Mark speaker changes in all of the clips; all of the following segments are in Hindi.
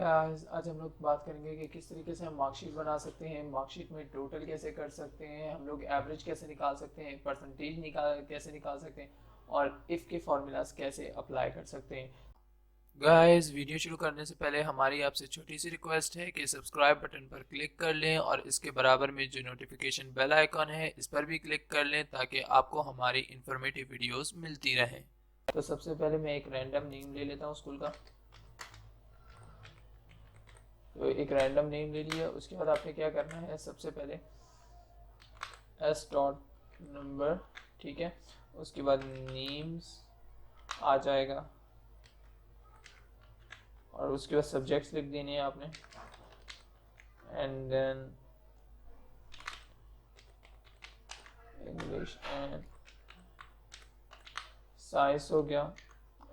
Speaker 1: गाइस, आज हम लोग बात करेंगे कि किस तरीके से हम मार्कशीट बना सकते हैं, मार्कशीट में टोटल कैसे कर सकते हैं, हम लोग एवरेज कैसे निकाल सकते हैं, परसेंटेज कैसे निकाल सकते हैं और इफ़ के फॉर्मूलाज कैसे अप्लाई कर सकते हैं। गाइस, वीडियो शुरू करने से पहले हमारी आपसे छोटी सी रिक्वेस्ट है कि सब्सक्राइब बटन पर क्लिक कर लें और इसके बराबर में जो नोटिफिकेशन बेल आइकॉन है इस पर भी क्लिक कर लें ताकि आपको हमारी इंफॉर्मेटिव वीडियोस मिलती रहें। तो सबसे पहले मैं एक रैंडम नेम ले लेता हूँ स्कूल का। तो एक रैंडम नेम ले लिया, उसके बाद आपने क्या करना है, सबसे पहले एस डॉट नंबर, ठीक है, उसके बाद नेम्स आ जाएगा और उसके बाद सब्जेक्ट्स लिख देने हैं आपने and then English and science हो गया।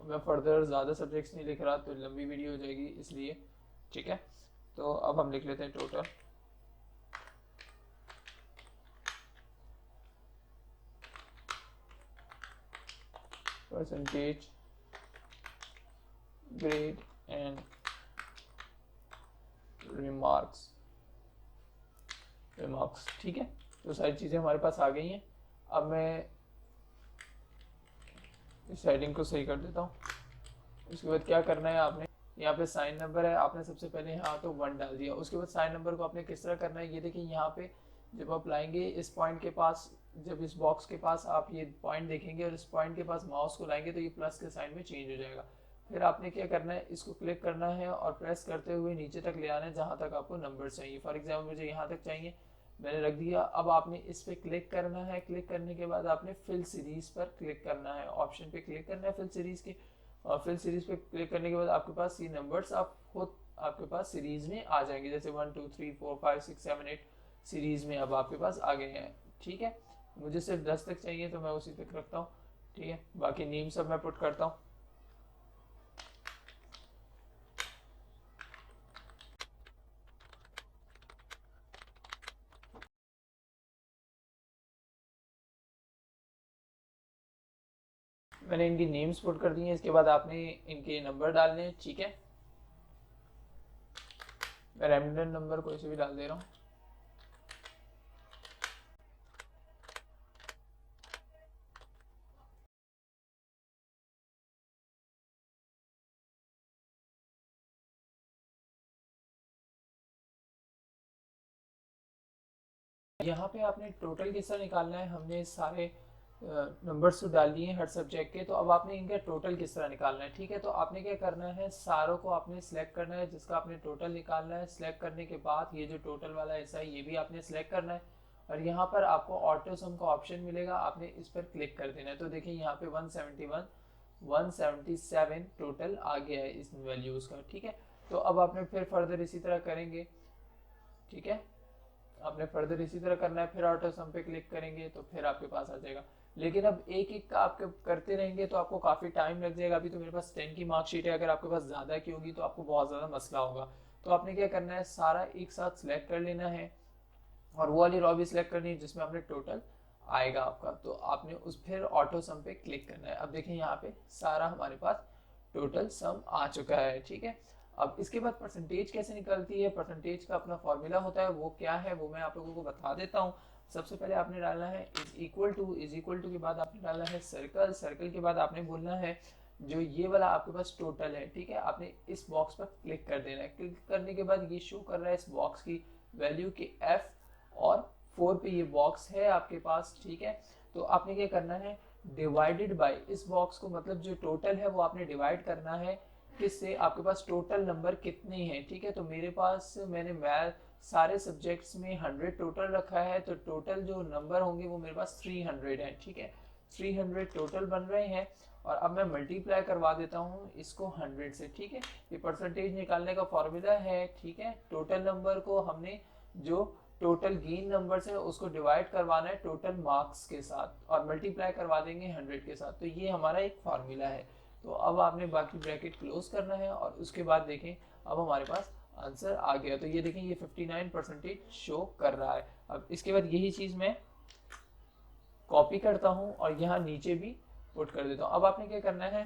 Speaker 1: मैं फर्दर ज़्यादा सब्जेक्ट्स नहीं लिख रहा तो लंबी वीडियो हो जाएगी इसलिए, ठीक है। तो अब हम लिख लेते हैं total, percentage, grade and remarks, ठीक है। तो सारी चीज़ें हमारे पास आ गई हैं। अब मैं इस हेडिंग को सही कर देता हूँ। उसके बाद क्या करना है, आपने यहाँ पे साइन नंबर है, आपने सबसे पहले यहाँ तो 1 डाल दिया। उसके बाद साइन नंबर को आपने किस तरह करना है, ये देखिए यहाँ पे जब आप लाएंगे इस पॉइंट के पास, जब इस बॉक्स के पास आप ये पॉइंट देखेंगे और इस पॉइंट के पास माउस को लाएंगे तो ये प्लस के साइन में चेंज हो जाएगा। फिर आपने क्या करना है, इसको क्लिक करना है और प्रेस करते हुए नीचे तक ले आना है जहाँ तक आपको नंबर चाहिए। फॉर एग्जाम्पल मुझे यहाँ तक चाहिए, मैंने रख दिया। अब आपने इस पर क्लिक करना है, क्लिक करने के बाद आपने फिल सीरीज पर क्लिक करना है, ऑप्शन पे क्लिक करना है फिल सीरीज के, और फिल सीरीज पे क्लिक करने के बाद आपके पास ये नंबर्स आपके पास सीरीज में आ जाएंगे, जैसे 1 2 3 4 5 6 7 8 सीरीज में अब आपके पास आ गए हैं, ठीक है। मुझे सिर्फ 10 तक चाहिए तो मैं उसी तक रखता हूँ, ठीक है। बाकी नेम सब मैं पुट करता हूँ। मैंने इनकी नेम्स पुट कर दी हैं। इसके बाद आपने इनके नंबर डालने हैं, ठीक है। मैं रैंडम नंबर कोई से भी डाल दे रहा हूँ। यहाँ पे आपने टोटल किस तरह निकालना है, हमने सारे नंबर्स तो डाल दिए हर सब्जेक्ट के, तो अब आपने इनका टोटल किस तरह निकालना है, ठीक है। तो आपने क्या करना है, सारों को आपने सिलेक्ट करना है जिसका आपने टोटल निकालना है। सिलेक्ट करने के बाद ये जो टोटल वाला हिस्सा है ये भी आपने सिलेक्ट करना है और यहाँ पर आपको ऑटो सम का ऑप्शन मिलेगा, आपने इस पर क्लिक कर देना है। तो देखिए यहाँ पे 171 177 टोटल आ गया है इस वैल्यूज का, ठीक है। तो अब आपने फिर फर्दर इसी तरह करेंगे, ठीक है। आपने फर्दर इसी तरह करना है, फिर ऑटो सम पे क्लिक करेंगे तो फिर आपके पास आ जाएगा। लेकिन अब एक एक का आपके करते रहेंगे तो आपको काफ़ी टाइम लग जाएगा। अभी तो मेरे पास 10 की मार्कशीट है, अगर आपके पास ज़्यादा की होगी तो आपको बहुत ज़्यादा मसला होगा। तो आपने क्या करना है, सारा एक साथ सिलेक्ट कर लेना है और वो वाली रॉ भी सिलेक्ट करनी है जिसमें आपने टोटल आएगा आपका। तो आपने उस फिर ऑटो सम पे क्लिक करना है। अब देखिए यहाँ पे सारा हमारे पास टोटल सम आ चुका है, ठीक है। अब इसके बाद परसेंटेज कैसे निकलती है, परसेंटेज का अपना फॉर्मूला होता है, वो क्या है वो मैं आप लोगों को बता देता हूँ। सबसे पहले आपने डालना है इज इक्वल टू के बाद आपने डालना है सर्कल, सर्कल के बाद आपने बोलना है जो ये वाला आपके पास टोटल है, ठीक है। आपने इस बॉक्स पर क्लिक कर देना है। क्लिक करने के बाद ये शो कर रहा है इस बॉक्स की वैल्यू के एफ और 4 पे ये बॉक्स है आपके पास, ठीक है। तो आपने क्या करना है, डिवाइडेड बाय इस बॉक्स को, मतलब जो टोटल है वो आपने डिवाइड करना है किससे, आपके पास टोटल नंबर कितने हैं, ठीक है। तो मेरे पास मैंने मैथ सारे सब्जेक्ट्स में 100 टोटल रखा है, तो टोटल जो नंबर होंगे वो मेरे पास 300 है, ठीक है। 300 टोटल बन रहे हैं और अब मैं मल्टीप्लाई करवा देता हूँ इसको 100 से, ठीक है। ये परसेंटेज निकालने का फॉर्मूला है, ठीक है। टोटल नंबर को हमने जो टोटल गेन नंबर्स है उसको डिवाइड करवाना है टोटल मार्क्स के साथ और मल्टीप्लाई करवा देंगे 100 के साथ। तो ये हमारा एक फार्मूला है। तो अब आपने बाकी ब्रैकेट क्लोज करना है और उसके बाद देखें अब हमारे पास आंसर आ गया। तो ये देखें ये 59% शो कर रहा है। अब इसके बाद यही चीज़ मैं कॉपी करता हूँ और यहाँ नीचे भी पुट कर देता हूँ। अब आपने क्या करना है,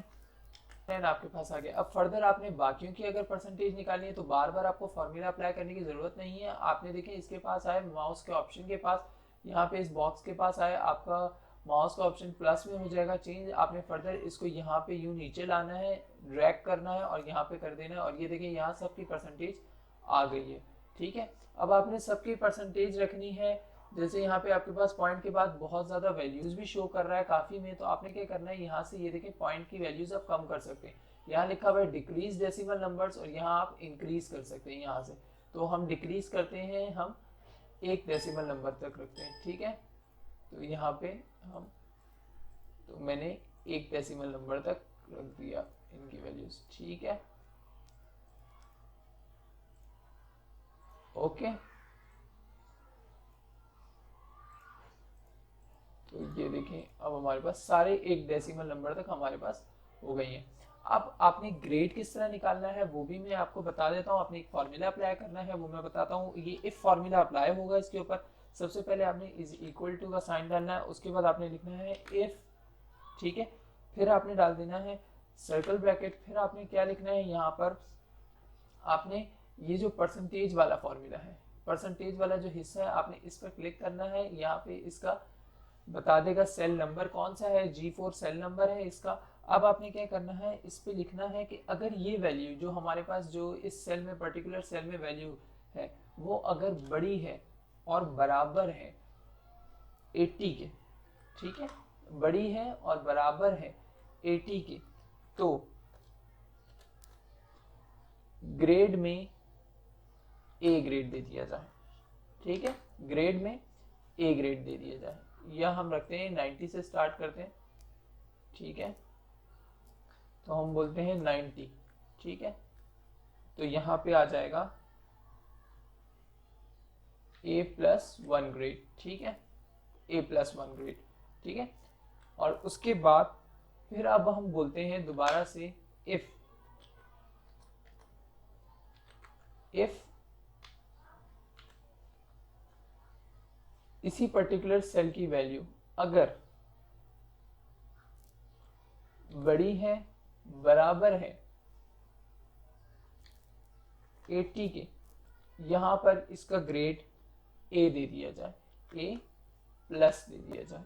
Speaker 1: आपके पास आ गया। अब फर्दर आपने बाकियों की अगर परसेंटेज निकालनी है तो बार बार आपको फॉर्मूला अप्लाई करने की जरूरत नहीं है। आपने देखें इसके पास आए माउस के ऑप्शन के पास, यहाँ पे इस बॉक्स के पास आए, आपका माउस का ऑप्शन प्लस में हो जाएगा चेंज। आपने फर्दर इसको यहाँ पे यूं नीचे लाना है, ड्रैग करना है और यहाँ पे कर देना है और ये देखिए यहाँ सबकी परसेंटेज आ गई है। ठीक है, अब आपने सबकी परसेंटेज रखनी है। जैसे यहाँ पे आपके पास पॉइंट के बाद बहुत ज़्यादा वैल्यूज़ भी शो कर रहा है काफ़ी में, तो आपने क्या करना है, यहाँ से ये देखें पॉइंट की वैल्यूज़ आप कम कर सकते हैं। यहाँ लिखा हुआ है डिक्रीज डेसिमल नंबर्स और यहाँ आप इंक्रीज कर सकते हैं यहाँ से। तो हम डिक्रीज करते हैं, हम 1 डेसिमल नंबर तक रखते हैं। ठीक है, तो यहाँ पे हम, तो मैंने 1 डेसिमल नंबर तक रख दिया इनकी वैल्यूज। ठीक है, ओके। तो ये देखें अब हमारे पास सारे 1 डेसिमल नंबर तक हमारे पास हो गई हैं। अब आपने ग्रेड किस तरह निकालना है वो भी मैं आपको बता देता हूँ। आपने एक फॉर्मूला अप्लाई करना है वो मैं बताता हूँ। ये इफ फॉर्मूला अप्लाई होगा इसके ऊपर। सबसे पहले आपने इज इक्वल टू का साइन डालना है, उसके बाद आपने लिखना है इफ। ठीक है, फिर आपने डाल देना है सर्कल ब्रैकेट। फिर आपने क्या लिखना है, यहाँ पर आपने ये जो परसेंटेज वाला फॉर्मूला है, परसेंटेज वाला जो हिस्सा है, आपने इस पर क्लिक करना है। यहाँ पे इसका बता देगा सेल नंबर कौन सा है, G4 सेल नंबर है इसका। अब आपने क्या करना है, इस पे लिखना है कि अगर ये वैल्यू जो हमारे पास जो इस सेल में पर्टिकुलर सेल में वैल्यू है वो अगर बड़ी है और बराबर है 80 के, ठीक है, बड़ी है और बराबर है 80 के, तो ग्रेड में ए ग्रेड दे दिया जाए। ठीक है, ग्रेड में ए ग्रेड दे दिया जाए। या हम रखते हैं 90 से स्टार्ट करते हैं। ठीक है, तो हम बोलते हैं 90। ठीक है, तो यहाँ पे आ जाएगा A+1 ग्रेड। ठीक है, A+1 ग्रेड। ठीक है, और उसके बाद फिर अब हम बोलते हैं दोबारा से इफ इसी पर्टिकुलर सेल की वैल्यू अगर बड़ी है, बराबर है 80 के, यहां पर इसका ग्रेड ए दे दिया जाए, A+ दे दिया जाए।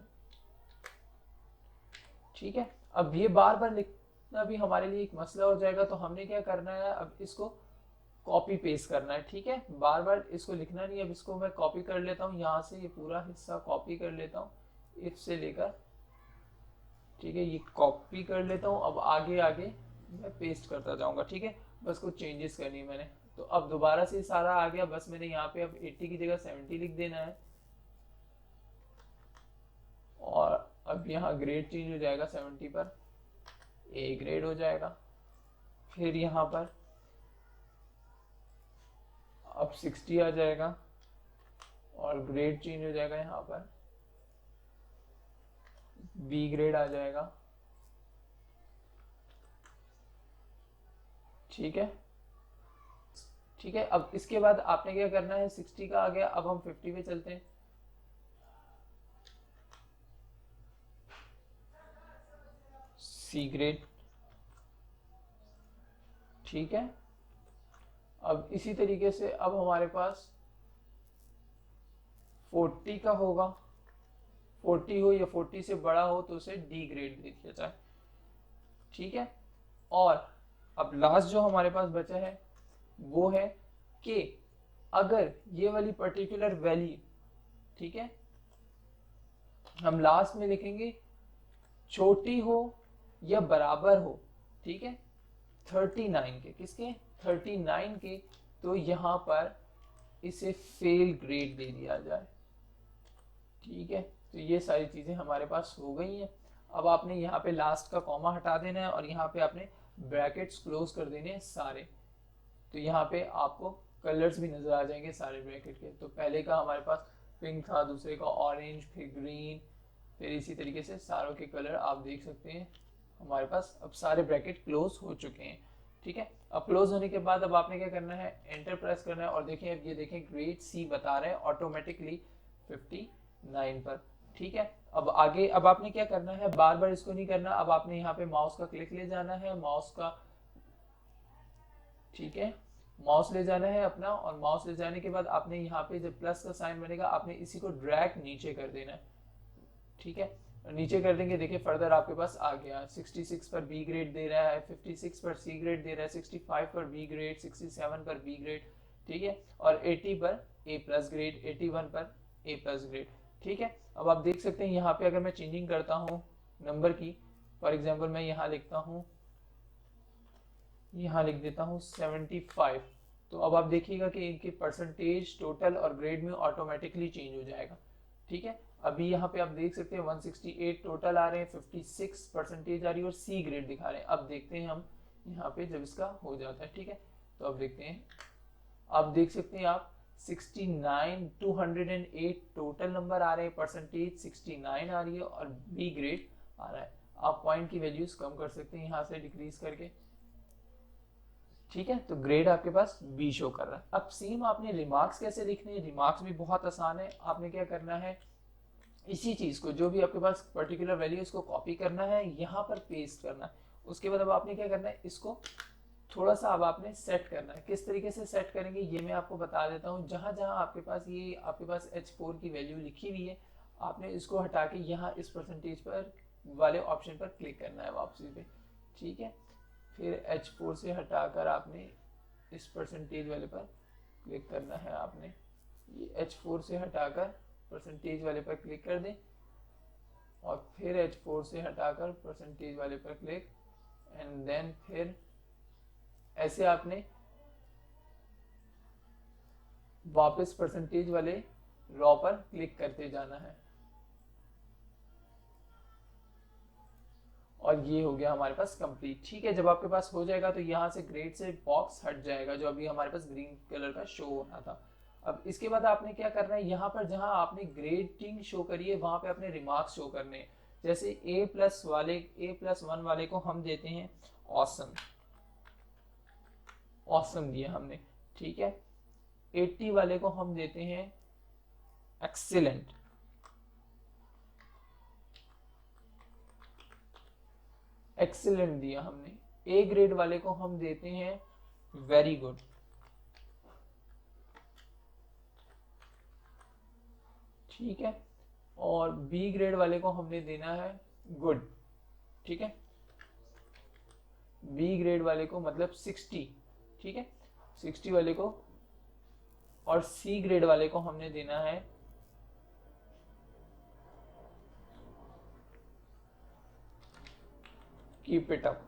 Speaker 1: ठीक है, अब ये बार बार लिखना भी हमारे लिए एक मसला हो जाएगा, तो हमने क्या करना है, अब इसको कॉपी पेस्ट करना है। ठीक है, बार बार इसको लिखना नहीं। अब इसको मैं कॉपी कर लेता हूँ, यहाँ से ये पूरा हिस्सा कॉपी कर लेता हूँ इफ से लेकर। ठीक है, ये कॉपी कर लेता हूँ। अब आगे आगे मैं पेस्ट करता जाऊंगा। ठीक है, बस कुछ चेंजेस करनी है मैंने। तो अब दोबारा से सारा आ गया, बस मैंने यहाँ पे अब 80 की जगह 70 लिख देना है और अब यहाँ ग्रेड चेंज हो जाएगा, 70 पर ए ग्रेड हो जाएगा। फिर यहाँ पर अब 60 आ जाएगा और ग्रेड चेंज हो जाएगा, यहाँ पर बी ग्रेड आ जाएगा। ठीक है, ठीक है, अब इसके बाद आपने क्या करना है, 60 का आ गया, अब हम 50 पे चलते हैं। C grade. ठीक है, अब इसी तरीके से अब हमारे पास 40 का होगा, 40 हो या 40 से बड़ा हो तो उसे डी ग्रेड दे दिया जाए। ठीक है, और अब लास्ट जो हमारे पास बचा है वो है कि अगर ये वाली पर्टिकुलर वैल्यू, ठीक है, हम लास्ट में लिखेंगे छोटी हो या बराबर हो, ठीक है, 39 के, किसके, 39 के, तो यहाँ पर इसे फेल ग्रेड दे दिया जाए। ठीक है, तो ये सारी चीज़ें हमारे पास हो गई हैं। अब आपने यहाँ पे लास्ट का कॉमा हटा देना है और यहाँ पे आपने ब्रैकेट्स क्लोज कर देने हैं सारे। तो यहाँ पे आपको कलर्स भी नज़र आ जाएंगे सारे ब्रैकेट के। तो पहले का हमारे पास पिंक था, दूसरे का ऑरेंज, फिर ग्रीन, फिर इसी तरीके से सारों के कलर आप देख सकते हैं हमारे पास। अब सारे ब्रैकेट क्लोज हो चुके हैं। ठीक है, अब क्लोज होने के बाद अब आपने क्या करना है, एंटर प्रेस करना है और देखें अब ये देखें ग्रेड सी बता रहे हैं ऑटोमेटिकली 59 पर। ठीक है, अब आगे अब आपने क्या करना है, बार बार इसको नहीं करना, अब आपने यहाँ पे माउस का क्लिक ले जाना है, माउस का, ठीक है, माउस ले जाना है अपना, और माउस ले जाने के बाद आपने यहाँ पे जब प्लस का साइन बनेगा आपने इसी को ड्रैग नीचे कर देना है, ठीक है, नीचे कर देंगे, देखिए फर्दर आपके पास आ गया, 66 पर बी ग्रेड दे रहा है, 56 पर सी ग्रेड दे रहा है, 65 पर बी ग्रेड, 67 पर बी ग्रेड, ठीक है, और 80 पर ए प्लस ग्रेड, 81 पर ए प्लस ग्रेड, ठीक है। अब आप देख सकते हैं यहाँ पे अगर मैं चेंजिंग करता हूँ नंबर की, फॉर एग्जाम्पल मैं यहाँ लिखता हूँ, यहाँ लिख देता हूँ 75, तो अब आप देखिएगा कि इनके परसेंटेज टोटल और ग्रेड में ऑटोमेटिकली चेंज हो जाएगा, ठीक है। अभी यहाँ पे आप देख सकते हैं 168 टोटल आ रहे हैं, 56 परसेंटेज आ रही है और सी ग्रेड दिखा रहे हैं। अब देखते हैं हम यहाँ पे जब इसका हो जाता है, ठीक है, तो अब देखते हैं, अब देख सकते हैं आप 69 208 टोटल नंबर आ रहे हैं, परसेंटेज 69 आ रही है और बी ग्रेड आ रहा है। आप पॉइंट की वैल्यूज कम कर सकते हैं यहाँ से डिक्रीज करके, ठीक है, तो ग्रेड आपके पास बी शो कर रहा है। अब सेम आपने रिमार्क्स कैसे लिखने हैं, रिमार्क्स भी बहुत आसान है, आपने क्या करना है, इसी चीज को जो भी आपके पास पर्टिकुलर वैल्यू इसको कॉपी करना है, यहाँ पर पेस्ट करना है, उसके बाद अब आपने क्या करना है, इसको थोड़ा सा अब आपने सेट करना है। किस तरीके से सेट करेंगे ये मैं आपको बता देता हूँ। जहां जहां आपके पास ये आपके पास H4 की वैल्यू लिखी हुई है, आपने इसको हटा के यहाँ इस परसेंटेज पर वाले ऑप्शन पर क्लिक करना है वापसी पे, ठीक है, फिर H4 से हटाकर आपने इस परसेंटेज वाले पर क्लिक करना है, आपने ये H4 से हटाकर परसेंटेज वाले पर क्लिक कर दें और फिर H4 से हटाकर परसेंटेज वाले पर क्लिक, एंड देन फिर ऐसे आपने वापस परसेंटेज वाले रॉ पर क्लिक करते जाना है, और ये हो गया हमारे पास कंप्लीट, ठीक है। जब आपके पास हो जाएगा तो यहाँ से ग्रेड से बॉक्स हट जाएगा जो अभी हमारे पास ग्रीन कलर का शो होना था। अब इसके बाद आपने क्या करना है, यहाँ पर जहां आपने ग्रेडिंग शो करी है वहां पे अपने रिमार्क्स शो करने हैं। जैसे A+1 वाले को हम देते हैं ऑसम, ऑसम दिया हमने, ठीक है। 80 वाले को हम देते हैं एक्सीलेंट, एक्सीलेंट दिया हमने। ए ग्रेड वाले को हम देते हैं वेरी गुड, ठीक है, और बी ग्रेड वाले को हमने देना है गुड, ठीक है, बी ग्रेड वाले को मतलब 60, ठीक है, 60 वाले को, और सी ग्रेड वाले को हमने देना है कीप इट अप,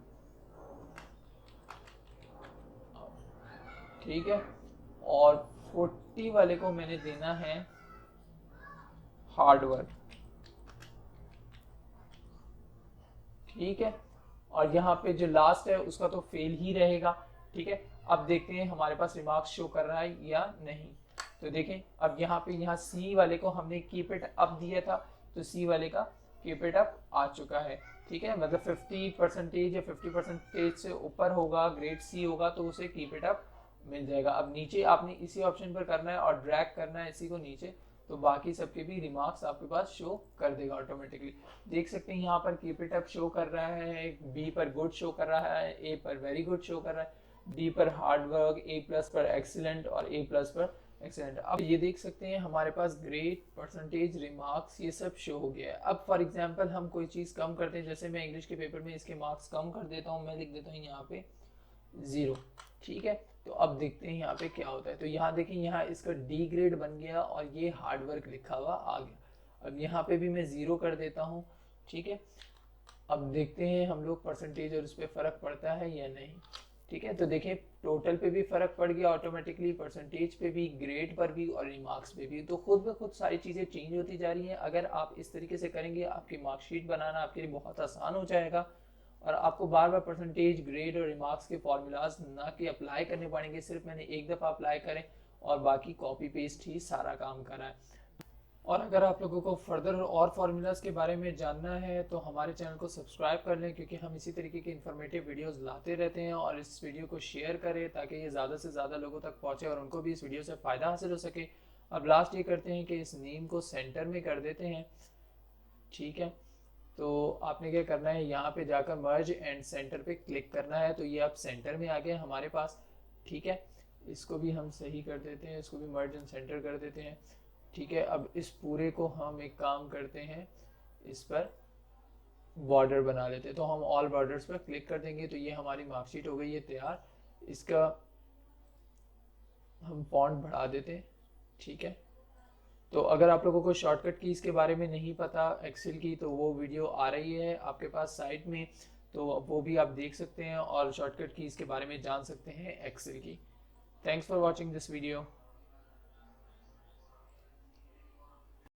Speaker 1: ठीक है, और 40 वाले को मैंने देना है हार्ड वर्क, ठीक है, और यहाँ पे जो लास्ट है उसका तो फेल ही रहेगा, ठीक है। अब देखते हैं हमारे पास रिमार्क्स शो कर रहा है या नहीं, तो देखें अब यहाँ पे यहाँ सी वाले को हमने कीप इट अप दिया था, तो सी वाले का कीप इट अप आ चुका है, ठीक है, मतलब 50% या 50% से ऊपर होगा, ग्रेड सी होगा तो उसे कीप इट अप मिल जाएगा। अब नीचे आपने इसी ऑप्शन पर करना है और ड्रैग करना है इसी को नीचे, तो बाकी सबके भी रिमार्क्स आपके पास शो कर देगा ऑटोमेटिकली। देख सकते हैं यहाँ पर कीप इट अप शो कर रहा है, बी पर गुड शो कर रहा है, ए पर वेरी गुड शो कर रहा है, डी पर हार्ड वर्क, ए प्लस पर एक्सीलेंट और ए प्लस पर एक्सीलेंट। अब ये देख सकते हैं हमारे पास ग्रेड, परसेंटेज, रिमार्क्स ये सब शो हो गया है। अब फॉर एग्जांपल हम कोई चीज़ कम करते हैं, जैसे मैं इंग्लिश के पेपर में इसके मार्क्स कम कर देता हूँ, मैं लिख देता हूँ यहाँ पे 0, ठीक है, तो अब देखते हैं यहाँ पे क्या होता है। तो यहाँ देखें, यहाँ इसका डी ग्रेड बन गया और ये हार्ड वर्क लिखा हुआ आ गया। अब यहाँ पे भी मैं 0 कर देता हूँ, ठीक है। अब देखते हैं हम लोग परसेंटेज और उस पर फर्क पड़ता है या नहीं, ठीक है। तो देखें टोटल पे भी फर्क पड़ गया ऑटोमेटिकली, परसेंटेज पे भी, ग्रेड पर भी और रिमार्क्स पे भी। तो खुद ब खुद सारी चीज़ें चेंज होती जा रही हैं। अगर आप इस तरीके से करेंगे आपकी मार्कशीट बनाना आपके लिए बहुत आसान हो जाएगा और आपको बार बार परसेंटेज, ग्रेड और रिमार्क्स के फॉर्मूलाज ना कि अप्लाई करने पड़ेंगे, सिर्फ मैंने एक दफ़ा अप्लाई करें और बाकी कॉपी पेस्ट ही सारा काम करा है। और अगर आप लोगों को फर्दर और फार्मूलाज के बारे में जानना है तो हमारे चैनल को सब्सक्राइब कर लें, क्योंकि हम इसी तरीके के इन्फॉर्मेटिव वीडियोस लाते रहते हैं। और इस वीडियो को शेयर करें ताकि ये ज़्यादा से ज़्यादा लोगों तक पहुँचे और उनको भी इस वीडियो से फ़ायदा हासिल हो सके। अब लास्ट ये करते हैं कि इस नेम को सेंटर में कर देते हैं, ठीक है। तो आपने क्या करना है, यहाँ पे जाकर मर्ज एंड सेंटर पे क्लिक करना है। तो ये अब सेंटर में आ गया हमारे पास, ठीक है। इसको भी हम सही कर देते हैं, इसको भी मर्ज एंड सेंटर कर देते हैं, ठीक है। अब इस पूरे को हम एक काम करते हैं, इस पर बॉर्डर बना लेते हैं। तो हम ऑल बॉर्डर्स पर क्लिक कर देंगे। तो ये हमारी मार्कशीट हो गई है तैयार। इसका हम फॉन्ट बढ़ा देते हैं, ठीक है। तो अगर आप लोगों को शॉर्टकट कीज़ के बारे में नहीं पता एक्सेल की, तो वो वीडियो आ रही है आपके पास साइट में, तो वो भी आप देख सकते हैं और शॉर्टकट कीज़ के बारे में जान सकते हैं एक्सेल की। Thanks for watching this video.